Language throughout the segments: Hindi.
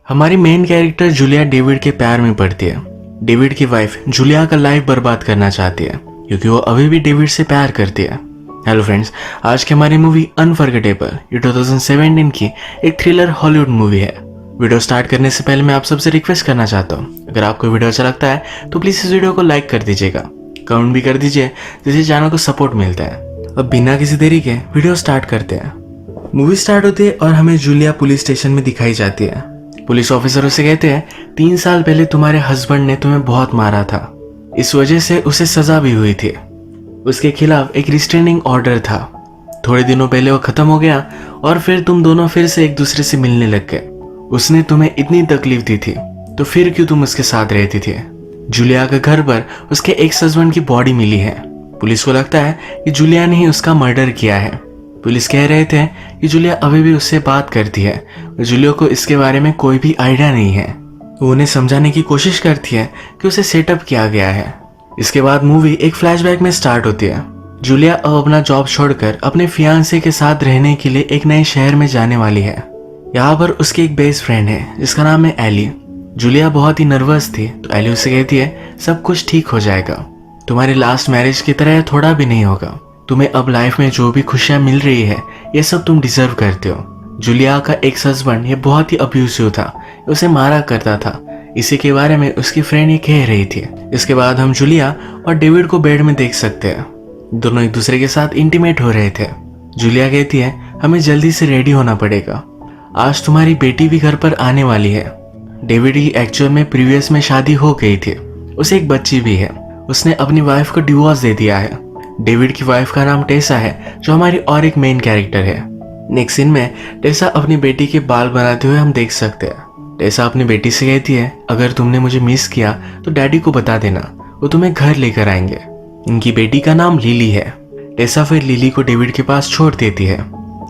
हमारी मेन कैरेक्टर जूलिया डेविड के प्यार में पड़ती है। डेविड की वाइफ जूलिया का लाइफ बर्बाद करना चाहती है क्योंकि वो अभी भी डेविड से प्यार करती है। हेलो फ्रेंड्स, आज की हमारी मूवी अनफॉरगेटेबल ये 2017 की एक थ्रिलर हॉलीवुड मूवी है। वीडियो स्टार्ट करने से पहले मैं आप सबसे रिक्वेस्ट करना चाहता हूँ, अगर आपको वीडियो अच्छा लगता है तो प्लीज़ इस वीडियो को लाइक कर दीजिएगा, कमेंट भी कर दीजिए जिससे चैनल को सपोर्ट मिलता है। अब बिना किसी देरी के वीडियो स्टार्ट करते हैं। मूवी स्टार्ट होती है और हमें जूलिया पुलिस स्टेशन में दिखाई जाती है। पुलिस ऑफिसर उसे कहते हैं 3 साल पहले तुम्हारे हस्बैंड ने तुम्हें बहुत मारा था, इस वजह से उसे सजा भी हुई थी। उसके खिलाफ एक रिस्ट्रेनिंग ऑर्डर था। थोड़े दिनों पहले वो खत्म हो गया और फिर तुम दोनों फिर से एक दूसरे से मिलने लग गए। उसने तुम्हें इतनी तकलीफ दी थी तो फिर क्यों तुम उसके साथ रहती थी। जूलिया के घर पर उसके एक्स हस्बैंड की बॉडी मिली है। पुलिस को लगता है कि जूलिया ने ही उसका मर्डर किया है। पुलिस कह रहे थे कि जूलिया अभी भी उससे बात करती है और जूलिया को इसके बारे में कोई भी आइडिया नहीं है। वो उन्हें समझाने की कोशिश करती है कि उसे सेटअप किया गया है। इसके बाद मूवी एक फ्लैशबैक में स्टार्ट होती है। जूलिया अब अपना जॉब छोड़कर अपने फियांसे के साथ रहने के लिए एक नए शहर में जाने वाली है। यहाँ पर उसकी एक बेस्ट फ्रेंड है जिसका नाम है एली। जूलिया बहुत ही नर्वस थी तो एली उसे कहती है सब कुछ ठीक हो जाएगा, तुम्हारी लास्ट मैरिज की तरह थोड़ा भी नहीं होगा, तुम्हें अब लाइफ में जो भी खुशियां मिल रही है ये सब तुम डिजर्व करते हो। जूलिया का एक्स हस्बैंड ये बहुत ही अब्यूसिव था, उसे मारा करता था। इसी के बारे में उसकी फ्रेंड ये कह रही थी। इसके बाद हम जूलिया और डेविड को बेड में देख सकते हैं। दोनों एक दूसरे के साथ इंटीमेट हो रहे थे। जूलिया कहती है हमें जल्दी से रेडी होना पड़ेगा, आज तुम्हारी बेटी भी घर पर आने वाली है। डेविड की एक्चुअल में प्रीवियस में शादी हो गई थी, उसे एक बच्ची भी है। उसने अपनी वाइफ को डिवोर्स दे दिया है। डेविड की वाइफ का नाम टेसा है जो हमारी और एक मेन कैरेक्टर है। नेक्स्ट सीन में टेसा अपनी बेटी के बाल बनाते हुए हम देख सकते हैं। टेसा अपनी बेटी से कहती है अगर तुमने मुझे मिस किया तो डैडी को बता देना, वो तुम्हें घर लेकर आएंगे। इनकी बेटी का नाम लिली है। टेसा फिर लिली को डेविड के पास छोड़ देती है।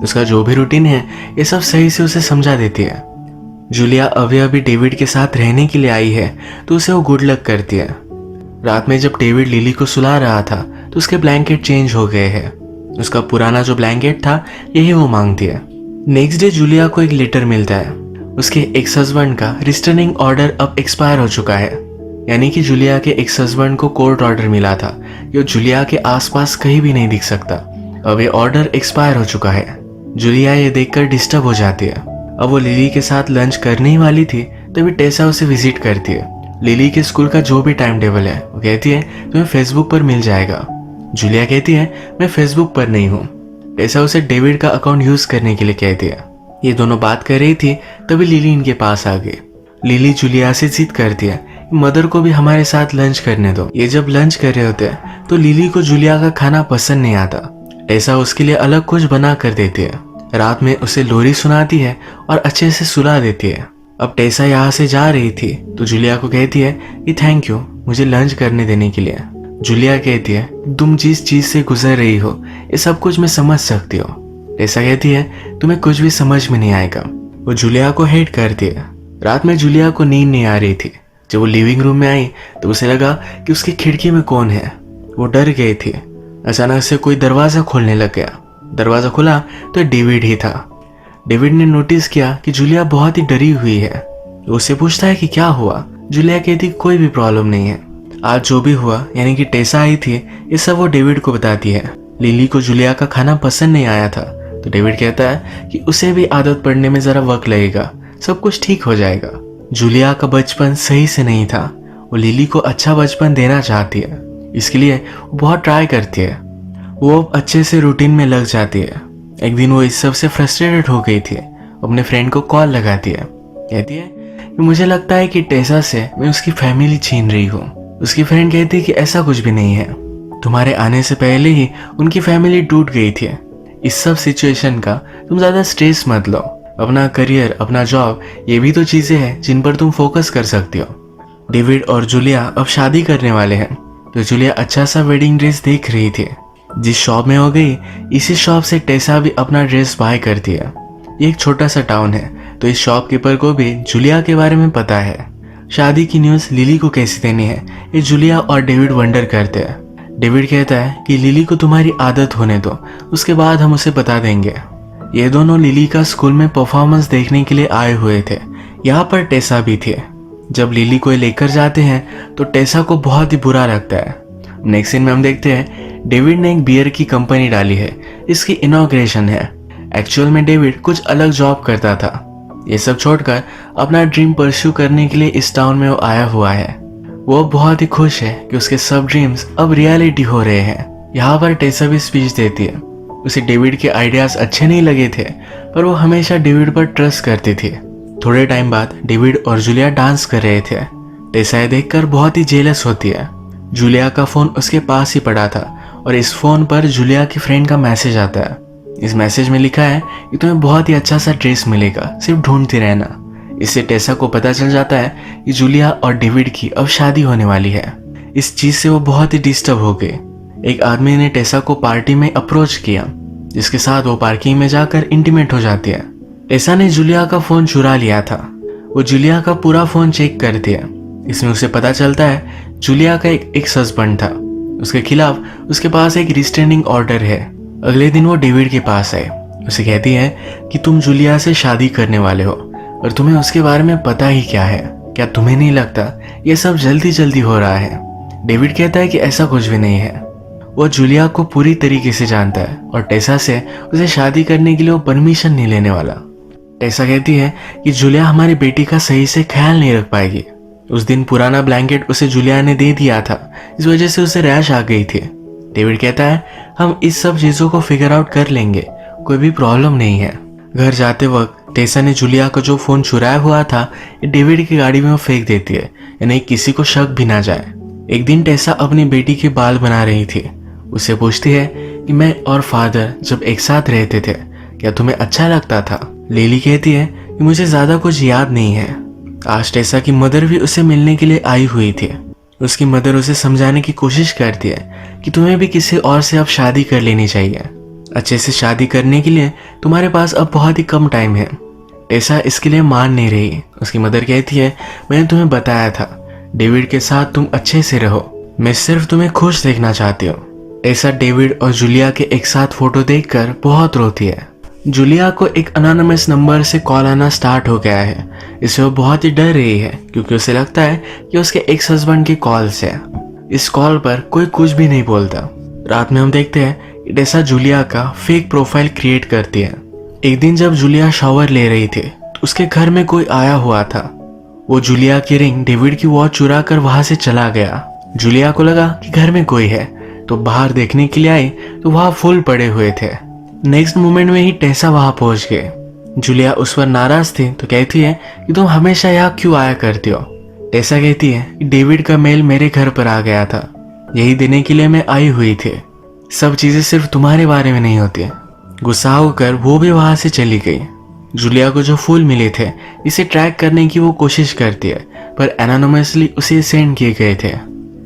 उसका जो भी रूटीन है ये सब सही से उसे समझा देती है। जूलिया अभी डेविड के साथ रहने के लिए आई है तो उसे वो गुड लक करती है। रात में जब डेविड लिली को सुला रहा था तो उसके ब्लैंकेट चेंज हो गए हैं। उसका पुराना जो ब्लैंकेट था यही वो मांगती है। नेक्स्ट डे जूलिया को एक लेटर मिलता है। उसके एक्स हस्बैंड का रिस्ट्रेनिंग ऑर्डर अब एक्सपायर हो चुका है, यानी कि जूलिया के एक्स हस्बैंड को कोर्ट ऑर्डर मिला था कि वो जूलिया के आसपास कहीं भी नहीं दिख सकता। अब ये ऑर्डर एक्सपायर हो चुका है। जूलिया ये देखकर डिस्टर्ब हो जाती है। अब वो लिली के साथ लंच करने ही वाली थी तभी टेसा उसे विजिट करती है। लिली के स्कूल का जो भी टाइम टेबल है वो कहती है तुम्हें फेसबुक पर मिल जाएगा। जूलिया कहती है मैं फेसबुक पर नहीं हूँ। टेसा उसे डेविड का अकाउंट यूज करने के लिए कहती है। ये दोनों बात कर रही थी तभी लिली इनके पास आ गई। लिली जूलिया से जिद करती है मदर को भी हमारे साथ लंच करने दो। ये जब लंच कर रहे होते हैं तो लिली को जूलिया का खाना पसंद नहीं आता। टेसा उसके लिए अलग कुछ बना कर देती है। रात में उसे लोरी सुनाती है और अच्छे से सुला देती है। अब टेसा यहाँ से जा रही थी तो जूलिया को कहती है कि थैंक यू मुझे लंच करने देने के लिए। जूलिया कहती है तुम जिस चीज से गुजर रही हो ये सब कुछ मैं समझ सकती हूँ। टेसा कहती है तुम्हें कुछ भी समझ में नहीं आएगा। वो जूलिया को हेट करती है। रात में जूलिया को नींद नहीं आ रही थी। जब वो लिविंग रूम में आई तो उसे लगा कि उसकी खिड़की में कौन है। वो डर गई थी। अचानक से कोई दरवाजा खोलने लग गया। दरवाजा खुला तो डेविड ही था। डेविड ने नोटिस किया कि जूलिया बहुत ही डरी हुई है। वो उससे पूछता है कि क्या हुआ। जूलिया कहती कोई भी प्रॉब्लम नहीं है। आज जो भी हुआ यानी कि टेसा आई थी ये सब वो डेविड को बताती है। लिली को जूलिया का खाना पसंद नहीं आया था तो डेविड कहता है कि उसे भी आदत पड़ने में जरा वक्त लगेगा, सब कुछ ठीक हो जाएगा। जूलिया का बचपन सही से नहीं था। वो लिली को अच्छा बचपन देना चाहती है, इसके लिए वो बहुत ट्राई करती है। वो अब अच्छे से रूटीन में लग जाती है। एक दिन वो इस सब से फ्रस्ट्रेटेड हो गई थी। अपने फ्रेंड को कॉल लगाती है। कहती है कि मुझे लगता है कि टेसा से मैं उसकी फैमिली छीन रही हूँ। उसकी फ्रेंड कहती है कि ऐसा कुछ भी नहीं है, तुम्हारे आने से पहले ही उनकी फैमिली टूट गई थी। इस सब सिचुएशन का तुम ज्यादा स्ट्रेस मत लो। अपना करियर, अपना जॉब ये भी तो चीजें हैं जिन पर तुम फोकस कर सकती हो। डेविड और जूलिया अब शादी करने वाले हैं तो जूलिया अच्छा सा वेडिंग ड्रेस देख रही थी। जिस शॉप में हो गई इसी शॉप से टेसा भी अपना ड्रेस बाय करती है। ये एक छोटा सा टाउन है तो इस शॉपकीपर को भी जूलिया के बारे में पता है। शादी की न्यूज़ लिली को कैसे देनी है ये जूलिया और डेविड वंडर करते हैं। डेविड कहता है कि लिली को तुम्हारी आदत होने दो, उसके बाद हम उसे बता देंगे। ये दोनों लिली का स्कूल में परफॉर्मेंस देखने के लिए आए हुए थे। यहाँ पर टेसा भी थे। जब लिली को लेकर जाते हैं तो टेसा को बहुत ही बुरा लगता है। नेक्स्ट सीन में हम देखते हैं डेविड ने एक बियर की कंपनी डाली है, इसकी इनॉग्रेशन है। एक्चुअल में डेविड कुछ अलग जॉब करता था। ये सब छोड़कर अपना ड्रीम परस्यू करने के लिए इस टाउन में वो आया हुआ है। वो बहुत ही खुश है कि उसके सब ड्रीम्स अब रियलिटी हो रहे हैं। यहाँ पर टेसा भी स्पीच देती है। उसे डेविड के आइडियाज अच्छे नहीं लगे थे, पर वो हमेशा डेविड पर ट्रस्ट करती थी। थोड़े टाइम बाद डेविड और जूलिया डांस कर रहे थे। टेसा ये देखकर बहुत ही जेलस होती है। जूलिया का फोन उसके पास ही पड़ा था और इस फोन पर जूलिया की फ्रेंड का मैसेज आता है। इस मैसेज में लिखा है कि तुम्हें बहुत ही अच्छा सा ड्रेस मिलेगा, सिर्फ ढूंढती रहना। इससे टेसा को पता चल जाता है कि जूलिया और डेविड की अब शादी होने वाली है। इस चीज से वो बहुत ही डिस्टर्ब हो गई। एक आदमी ने टेसा को पार्टी में अप्रोच किया, जिसके साथ वो पार्किंग में जाकर इंटीमेट हो जाती है। टेसा ने जूलिया का फोन चुरा लिया था। वो जूलिया का पूरा फोन चेक करती है। इसमें उसे पता चलता है जूलिया का एक एक्स हस्बैंड था, उसके खिलाफ उसके पास एक रिस्ट्रेनिंग ऑर्डर है। अगले दिन वो डेविड के पास आए। उसे कहती है कि तुम जूलिया से शादी करने वाले हो और तुम्हें उसके बारे में पता ही क्या है। क्या तुम्हें नहीं लगता ये सब जल्दी जल्दी हो रहा है? डेविड कहता है कि ऐसा कुछ भी नहीं है। वो जूलिया को पूरी तरीके से जानता है और टेसा से उसे शादी करने के लिए वो परमिशन नहीं लेने वाला। टेसा कहती है कि जूलिया हमारी बेटी का सही से ख्याल नहीं रख पाएगी। उस दिन पुराना ब्लैंकेट उसे जूलिया ने दे दिया था, इस वजह से उसे रैश आ गई थी। डेविड कहता है हम इस सब चीजों को फिगर आउट कर लेंगे, कोई भी प्रॉब्लम नहीं है। घर जाते वक्त टेसा ने जूलिया का जो फोन चुराया हुआ था ये डेविड की गाड़ी में वो फेंक देती है, यानी किसी को शक भी ना जाए। एक दिन टेसा अपनी बेटी के बाल बना रही थी। उससे पूछती है कि मैं और फादर जब एक साथ रहते थे क्या तुम्हें अच्छा लगता था? लिली कहती है कि मुझे ज्यादा कुछ याद नहीं है। आज टेसा की मदर भी उसे मिलने के लिए आई हुई थी। उसकी मदर उसे समझाने की कोशिश करती है कि तुम्हें भी किसी और से अब शादी कर लेनी चाहिए। अच्छे से शादी करने के लिए तुम्हारे पास अब बहुत ही कम टाइम है। टेसा इसके लिए मान नहीं रही। उसकी मदर कहती है मैंने तुम्हें बताया था डेविड के साथ तुम अच्छे से रहो, मैं सिर्फ तुम्हें खुश देखना चाहती हूँ। टेसा डेविड और जूलिया के एक साथ फोटो देखकर बहुत रोती है। जूलिया को एक अनोनिमस नंबर से कॉल आना स्टार्ट हो गया है। इससे वो बहुत ही डर रही है क्योंकि उसे लगता है कि उसके एक्स हस्बैंड की कॉल से। इस कॉल पर कोई कुछ भी नहीं बोलता। रात में हम देखते हैं कि टेसा जूलिया का फेक प्रोफाइल क्रिएट करती है। एक दिन जब जूलिया शावर ले रही थी तो उसके घर में कोई आया हुआ था। वो जूलिया की रिंग डेविड की वॉच चुरा कर वहां से चला गया। जूलिया को लगा कि घर में कोई है तो बाहर देखने के लिए आई तो वहां फूल पड़े हुए थे। नेक्स्ट मोमेंट में ही टेसा वहां पहुंच गए। जूलिया उस पर नाराज थी तो कहती है कि तुम हमेशा यहाँ क्यों आया करती हो? टेसा कहती है कि डेविड का मेल मेरे घर पर आ गया था, यही देने के लिए मैं आई हुई थी। सब चीजें सिर्फ तुम्हारे बारे में नहीं होती। गुस्सा होकर वो भी वहां से चली गई। जूलिया को जो फूल मिले थे इसे ट्रैक करने की वो कोशिश करती है, पर एनोनिमसली उसे सेंड किए गए थे।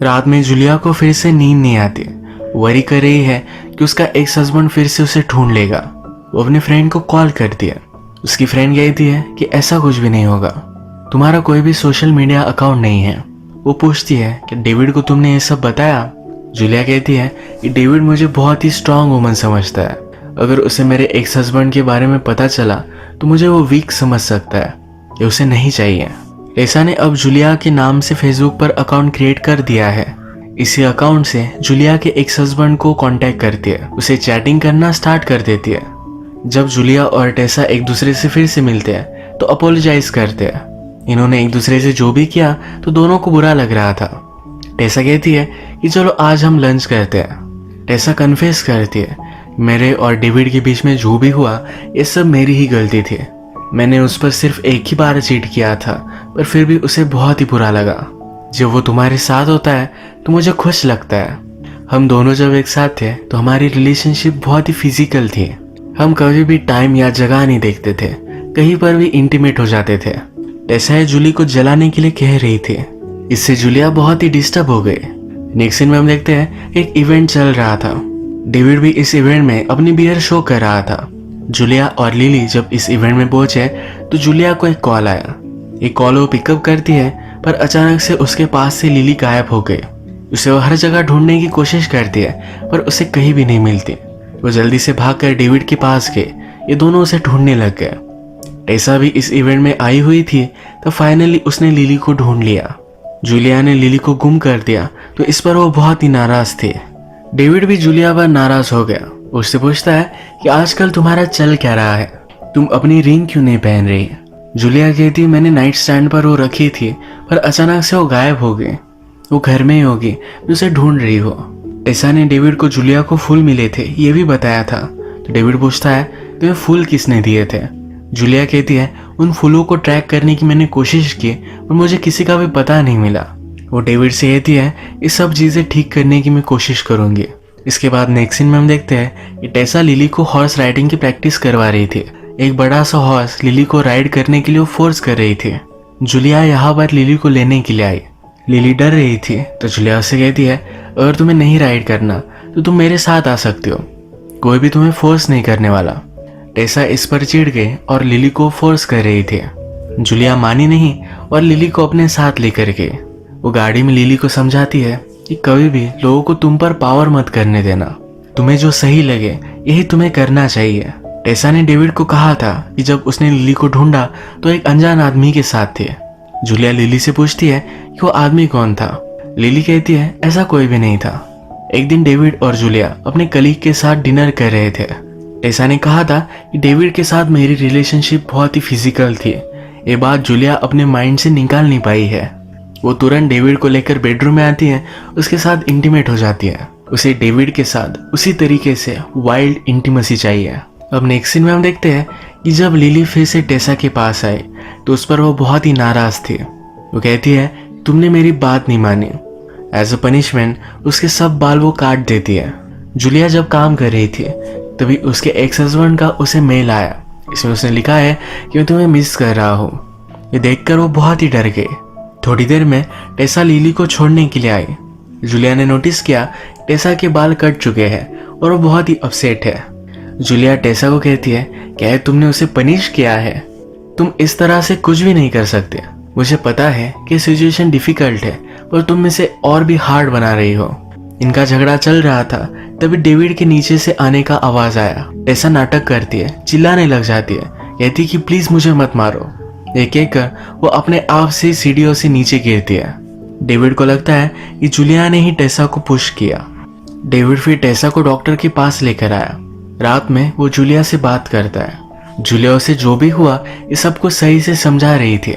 रात में जूलिया को फिर से नींद नहीं आती। वरी कर रही है कि उसका एक्स हस्बैंड फिर से उसे ढूंढ लेगा। वो अपने फ्रेंड को कॉल करती है। उसकी फ्रेंड कहती है कि ऐसा कुछ भी नहीं होगा, तुम्हारा कोई भी सोशल मीडिया अकाउंट नहीं है। वो पूछती है कि डेविड को तुमने ये सब बताया? जूलिया कहती है कि डेविड मुझे बहुत ही स्ट्रांग वुमन समझता है। अगर उसे मेरे एक्स हस्बैंड के बारे में पता चला तो मुझे वो वीक समझ सकता है। ये उसे नहीं चाहिए। टेसा ने अब जूलिया के नाम से फेसबुक पर अकाउंट क्रिएट कर दिया है। इसी अकाउंट से जूलिया के एक्स हस्बैंड को कांटेक्ट करती है, उसे चैटिंग करना स्टार्ट कर देती है। जब जूलिया और टेसा एक दूसरे से फिर से मिलते हैं तो अपोलोजाइज करते हैं। इन्होंने एक दूसरे से जो भी किया तो दोनों को बुरा लग रहा था। टेसा कहती है कि चलो आज हम लंच करते हैं। टेसा कन्फेस करती है मेरे और डेविड के बीच में जो भी हुआ ये सब मेरी ही गलती थी। मैंने उस पर सिर्फ एक ही बार चीट किया था, पर फिर भी उसे बहुत ही बुरा लगा। जब वो तुम्हारे साथ होता है तो मुझे खुश लगता है। हम दोनों जब एक साथ थे तो हमारी रिलेशनशिप बहुत ही फिजिकल थी। हम कभी भी टाइम या जगह नहीं देखते थे, कहीं पर भी इंटीमेट हो जाते थे। टेसा जूली को जलाने के लिए कह रही थी। इससे जूलिया बहुत ही डिस्टर्ब हो गई। नेक्स्ट सीन में हम देखते हैं एक इवेंट चल रहा था। डेविड भी इस इवेंट में अपनी बियर शो कर रहा था। जूलिया और लिली जब इस इवेंट में पहुंचे तो जूलिया को एक कॉल आया। एक कॉल वो पिकअप करती है, पर अचानक से उसके पास से लिली गायब हो गई। उसे वो हर जगह ढूंढने की कोशिश करती है, पर उसे कहीं भी नहीं मिलती। वो जल्दी से भागकर डेविड के पास गए। ये दोनों उसे ढूंढने लग गए। टेसा भी इस इवेंट में आई हुई थी। तो फाइनली उसने लिली को ढूंढ लिया। जूलिया ने लिली को गुम कर दिया तो इस पर वो बहुत ही नाराज थे। डेविड भी जूलिया पर नाराज हो गया। उससे पूछता है कि आजकल तुम्हारा चल क्या रहा है, तुम अपनी रिंग क्यों नहीं पहन रही। जूलिया कहती है मैंने नाइट स्टैंड पर वो रखी थी पर अचानक से वो गायब हो गई, वो घर में ही होगी, मैं उसे ढूंढ रही हो। टेसा ने डेविड को जूलिया को फूल मिले थे ये भी बताया था। तो डेविड पूछता है तुम्हें फूल किसने दिए थे। जूलिया कहती है उन फूलों को ट्रैक करने की मैंने कोशिश की पर मुझे किसी का भी पता नहीं मिला। वो डेविड से कहती है ये सब चीज़ें ठीक करने की मैं कोशिश करूंगी। इसके बाद नेक्स्ट सीन में हम देखते हैं कि टेसा लिली को हॉर्स राइडिंग की प्रैक्टिस करवा रही थी। एक बड़ा सा हॉर्स लिली को राइड करने के लिए वो फोर्स कर रही थी। जूलिया यहाँ पर लिली को लेने के लिए आई। लिली डर रही थी तो जूलिया उससे कहती है अगर तुम्हें नहीं राइड करना तो तुम मेरे साथ आ सकते हो, कोई भी तुम्हें फोर्स नहीं करने वाला। टेसा इस पर चिढ़ गई और लिली को फोर्स कर रही थी। जूलिया मानी नहीं और लिली को अपने साथ लेकर गई। वो गाड़ी में लिली को समझाती है कि कभी भी लोगों को तुम पर पावर मत करने देना, तुम्हें जो सही लगे यही तुम्हें करना चाहिए। टेसा ने डेविड को कहा था कि जब उसने लिली को ढूंढा तो एक अनजान आदमी के साथ थे। जूलिया लिली से पूछती है कि वो आदमी कौन था। लिली कहती है ऐसा कोई भी नहीं था। एक दिन डेविड और जूलिया अपने कलीग के साथ डिनर कर रहे थे। टेसा ने कहा था कि डेविड के साथ मेरी रिलेशनशिप बहुत ही फिजिकल थी। ये बात जूलिया अपने माइंड से निकाल नहीं पाई है। वो तुरंत डेविड को लेकर बेडरूम में आती है, उसके साथ इंटीमेट हो जाती है। उसे डेविड के साथ उसी तरीके से वाइल्ड इंटीमेसी चाहिए। अब नेक्स्ट सीन में हम देखते हैं कि जब लिली फिर से टेसा के पास आई तो उस पर वो बहुत ही नाराज थी। वो कहती है तुमने मेरी बात नहीं मानी। एज अ पनिशमेंट उसके सब बाल वो काट देती है। जूलिया जब काम कर रही थी तभी उसके एक्स हस्बैंड का उसे मेल आया। इसमें उसने लिखा है कि मैं तुम्हें मिस कर रहा हूँ। ये देखकर वो बहुत ही डर गई। थोड़ी देर में टेसा लिली को छोड़ने के लिए आई। जूलिया ने नोटिस किया टेसा के बाल कट चुके हैं और वो बहुत ही अपसेट है। जूलिया टेसा को कहती है क्या तुमने उसे पनिश किया है, तुम इस तरह से कुछ भी नहीं कर सकते। मुझे पता है कि सिचुएशन डिफिकल्ट है पर तुम इसे और भी हार्ड बना रही हो। इनका झगड़ा चल रहा था तभी डेविड के नीचे से आने का आवाज आया। टेसा नाटक करती है, चिल्लाने लग जाती है, कहती कि प्लीज मुझे मत मारो। ये कहकर वो अपने आप से सीढ़ियों से नीचे गिरती है। डेविड को लगता है कि जूलिया ने ही टेसा को पुश किया। डेविड फिर टेसा को डॉक्टर के पास लेकर आया। रात में वो जूलिया से बात करता है। जूलिया उसे जो भी हुआ ये सबको सही से समझा रही थी।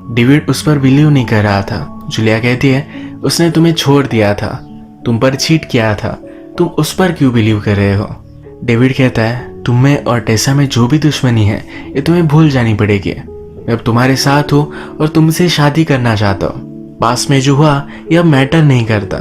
डेविड उस पर बिलीव नहीं कर रहा था। जूलिया कहती है उसने तुम्हें छोड़ दिया था, तुम पर चीट किया था, तुम उस पर क्यों बिलीव कर रहे हो। डेविड कहता है तुम में और टेसा में जो भी दुश्मनी है ये तुम्हें भूल जानी पड़ेगी। मैं अब तुम्हारे साथ हूँ और तुमसे शादी करना चाहता हूँ। पास में जो हुआ यह अब मैटर नहीं करता।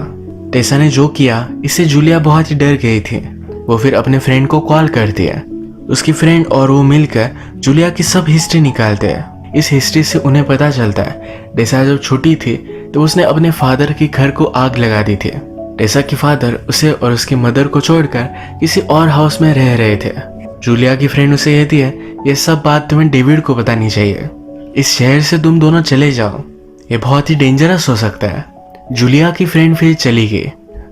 टेसा ने जो किया इससे जूलिया बहुत ही डर गई थी। वो फिर अपने फ्रेंड को कॉल करती है। उसकी फ्रेंड और वो मिलकर जूलिया की सब हिस्ट्री निकालते हैं। इस हिस्ट्री से उन्हें पता चलता है टेसा जब छोटी थी तो उसने अपने फादर के घर को आग लगा दी थी। टेसा के फादर उसे और उसकी मदर को छोड़कर किसी और हाउस में रह रहे थे। जूलिया की फ्रेंड उसे कहती है ये सब बात तुम्हें डेविड को बतानी चाहिए, इस शहर से तुम दोनों चले जाओ, ये बहुत ही डेंजरस हो सकता है। जूलिया की फ्रेंड फिर चली गई।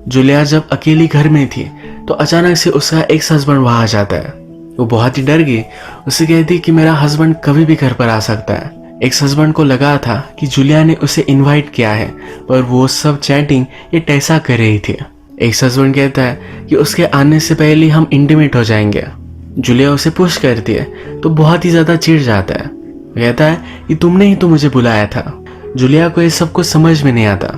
जूलिया जब अकेली घर में थी तो अचानक से उसका एक्स हस्बैंड वहां आ जाता है। वो बहुत ही डर गई। उसे कहती कि मेरा हस्बैंड कभी भी घर पर आ सकता है। एक्स हस्बैंड को लगा था कि जूलिया ने उसे इनवाइट किया है पर वो सब चैटिंग ये टेसा कर रही थी। एक्स हस्बैंड कहता है कि उसके आने से पहले हम इंटीमेट हो जाएंगे। जूलिया उसे पुश करती है तो बहुत ही ज्यादा चिढ़ जाता है। कहता है कि तुमने ही तो मुझे बुलाया था। जूलिया को ये सब कुछ समझ में नहीं आता।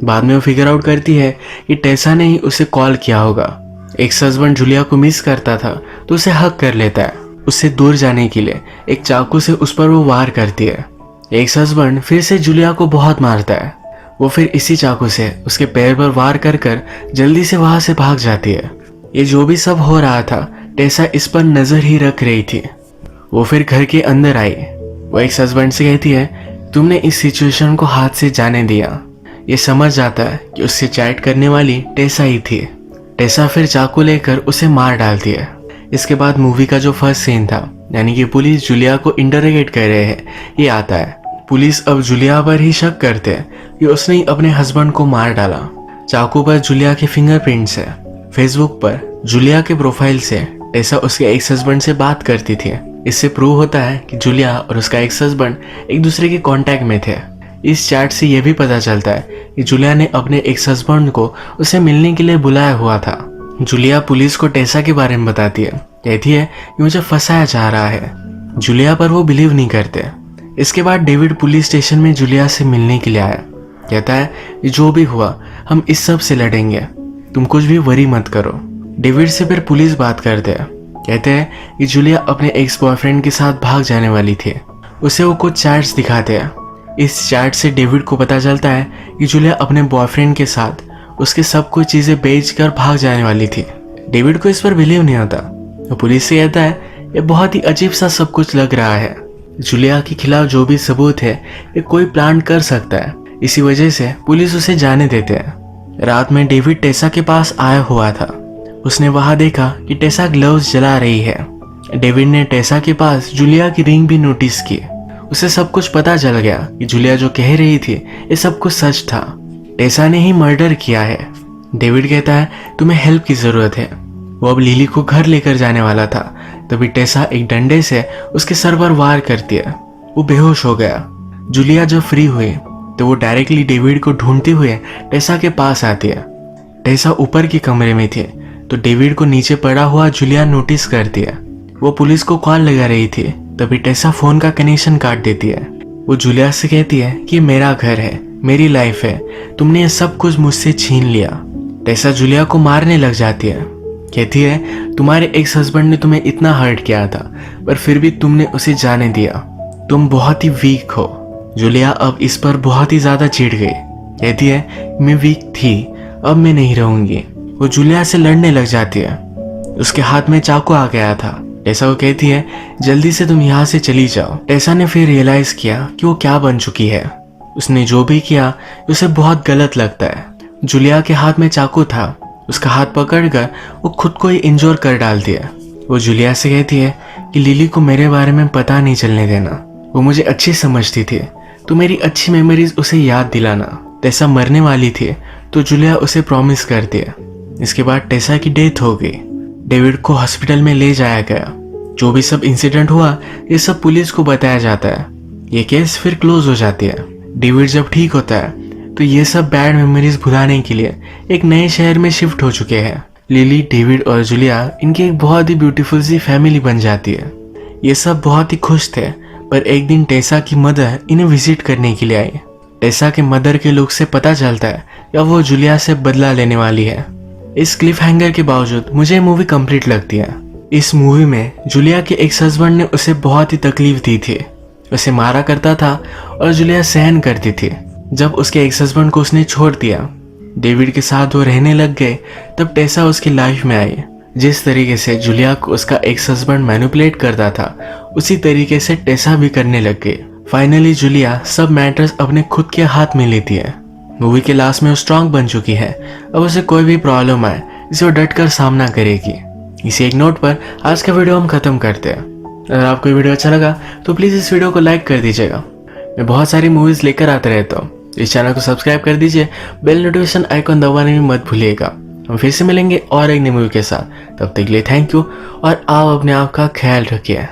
बाद में वो फिगर आउट करती है कि टेसा ने ही उसे कॉल किया होगा। एक्स हस्बैंड जूलिया को मिस करता था तो उसे हक कर लेता है। उससे दूर जाने के लिए एक चाकू से उस पर वो वार करती है। एक्स हस्बैंड फिर से जूलिया को बहुत मारता है। वो फिर इसी चाकू से उसके पैर पर वार कर कर जल्दी से वहां से भाग जाती है। ये जो भी सब हो रहा था टेसा इस पर नजर ही रख रही थी। वो फिर घर के अंदर आई। वो एक्स हस्बैंड से कहती है तुमने इस सिचुएशन को हाथ से जाने दिया। ये समझ जाता है कि उससे चैट करने वाली टेसा ही थी। टेसा फिर चाकू लेकर उसे मार डालती है। इसके बाद मूवी का जो फर्स्ट सीन था यानी कि पुलिस जूलिया को इंटरोगेट कर रहे हैं ये आता है। पुलिस अब जूलिया पर ही शक करते हैं कि उसने ही अपने हस्बैंड को मार डाला। चाकू पर जूलिया के फिंगरप्रिंट्स है। फेसबुक पर जूलिया के प्रोफाइल से टेसा उसके एक्स हस्बैंड से बात करती थी। इससे प्रूव होता है कि जूलिया और उसका एक्स हस्बैंड एक दूसरे के कांटेक्ट में थे। इस चैट से यह भी पता चलता है कि जूलिया ने अपने एक्स हस्बैंड को उसे मिलने के लिए बुलाया हुआ था। जूलिया पुलिस को टेसा के बारे में बताती है, कहती है कि मुझे फंसाया जा रहा है। जूलिया पर वो बिलीव नहीं करते। इसके बाद डेविड पुलिस स्टेशन में जूलिया से मिलने के लिए आया। कहता है कि जो भी हुआ हम इस सब से लड़ेंगे, तुम कुछ भी वरी मत करो। डेविड से फिर पुलिस बात करते हैं। कहते हैं कि जूलिया अपने एक्स बॉयफ्रेंड के साथ भाग जाने वाली थी। उसे वो कुछ चैट्स दिखाते हैं। इस चैट से डेविड को पता चलता है कि जूलिया अपने बॉयफ्रेंड के साथ उसके सब कुछ चीजें बेचकर भाग जाने वाली थी। डेविड को इस पर बिलीव नहीं होता। वो पुलिस से कहता है ये बहुत ही अजीब सा सब कुछ लग रहा है। जूलिया के खिलाफ जो भी सबूत है ये कोई प्लान कर सकता है। इसी वजह से पुलिस उसे जाने देते हैं। रात में डेविड टेसा के पास आया हुआ था। उसने वहां देखा कि टेसा ग्लव्स जला रही है। डेविड ने टेसा के पास जूलिया की रिंग भी नोटिस की। उसे सब कुछ पता चल गया कि जूलिया जो कह रही थी ये सब कुछ सच था। टेसा ने ही मर्डर किया है। डेविड कहता है तुम्हें हेल्प की जरूरत है। वो अब लिली को घर लेकर जाने वाला था, तभी टेसा एक डंडे से उसके सर पर वार करती है। वो बेहोश हो गया। जूलिया जब फ्री हुई तो वो डायरेक्टली डेविड को ढूंढते हुए टेसा के पास आती है। टेसा ऊपर के कमरे में थी तो डेविड को नीचे पड़ा हुआ जूलिया नोटिस करती है। वो पुलिस को कॉल लगा रही थी, तभी टेसा फोन का कनेक्शन काट देती है। वो जूलिया से कहती है कि मेरा घर है, मेरी लाइफ है, तुमने ये सब कुछ मुझसे छीन लिया। टेसा जूलिया को मारने लग जाती है। कहती है तुम्हारे एक्स हस्बैंड ने तुम्हें इतना हर्ट किया था पर फिर भी तुमने उसे जाने दिया। तुम बहुत ही वीक हो। जूलिया अब इस पर बहुत ही ज्यादा चिढ़ गई। कहती है मैं वीक थी, अब मैं नहीं रहूंगी। वो जूलिया से लड़ने लग जाती है। उसके हाथ में चाकू आ गया था। टेसा को कहती है जल्दी से तुम यहाँ से चली जाओ। टेसा ने फिर रियलाइज किया कि वो क्या बन चुकी है। उसने जो भी किया उसे बहुत गलत लगता है। जूलिया के हाथ में चाकू था। उसका हाथ पकड़कर वो खुद को ही इंजोर कर डालती है। वो जूलिया से कहती है कि लिली को मेरे बारे में पता नहीं चलने देना। वो मुझे अच्छी समझती थी, तो मेरी अच्छी मेमोरीज उसे याद दिलाना। टेसा मरने वाली थी तो जूलिया उसे प्रॉमिस करती है। इसके बाद टेसा की डेथ हो गई। डेविड को हॉस्पिटल में ले जाया गया। जो भी सब इंसिडेंट हुआ ये सब पुलिस को बताया जाता है। ये केस फिर क्लोज हो जाती है। डेविड जब ठीक होता है तो ये सब बैड मेमोरीज भुलाने के लिए एक नए शहर में शिफ्ट हो चुके हैं। लिली, डेविड और जूलिया इनकी एक बहुत ही ब्यूटीफुल सी फैमिली बन जाती है। ये सब बहुत ही खुश थे, पर एक दिन टेसा की मदर इन्हें विजिट करने के लिए आई। टेसा के मदर के लुक से पता चलता है कि वो जूलिया से बदला लेने वाली है। इस क्लिफ हैंगर के बावजूद मुझे मूवी कंप्लीट लगती है। इस मूवी में जूलिया के एक्स हस्बैंड ने उसे बहुत ही तकलीफ दी थी। उसे मारा करता था और जूलिया सहन करती थी। जब उसके एक्स हस्बैंड को उसने छोड़ दिया, डेविड के साथ वो रहने लग गए, तब टेसा उसकी लाइफ में आई। जिस तरीके से जूलिया को उसका एक्स हस्बैंड मैनिपुलेट करता था, उसी तरीके से टेसा भी करने लग गई। फाइनली जूलिया सब मैटर्स अपने खुद के हाथ में लेती है। मूवी के लास्ट में वो स्ट्रांग बन चुकी है। अब उसे कोई भी प्रॉब्लम आए इसे वो डट कर सामना करेगी। इसी एक नोट पर आज का वीडियो हम खत्म करते हैं। अगर आपको ये वीडियो अच्छा लगा तो प्लीज़ इस वीडियो को लाइक कर दीजिएगा। मैं बहुत सारी मूवीज़ लेकर आता रहता हूँ। इस चैनल को सब्सक्राइब कर दीजिए। बेल नोटिफिकेशन आइकॉन दबाने में मत भूलिएगा। हम फिर से मिलेंगे और एक नई मूवी के साथ। तब तक के लिए थैंक यू और आप अपने आप का ख्याल रखिए।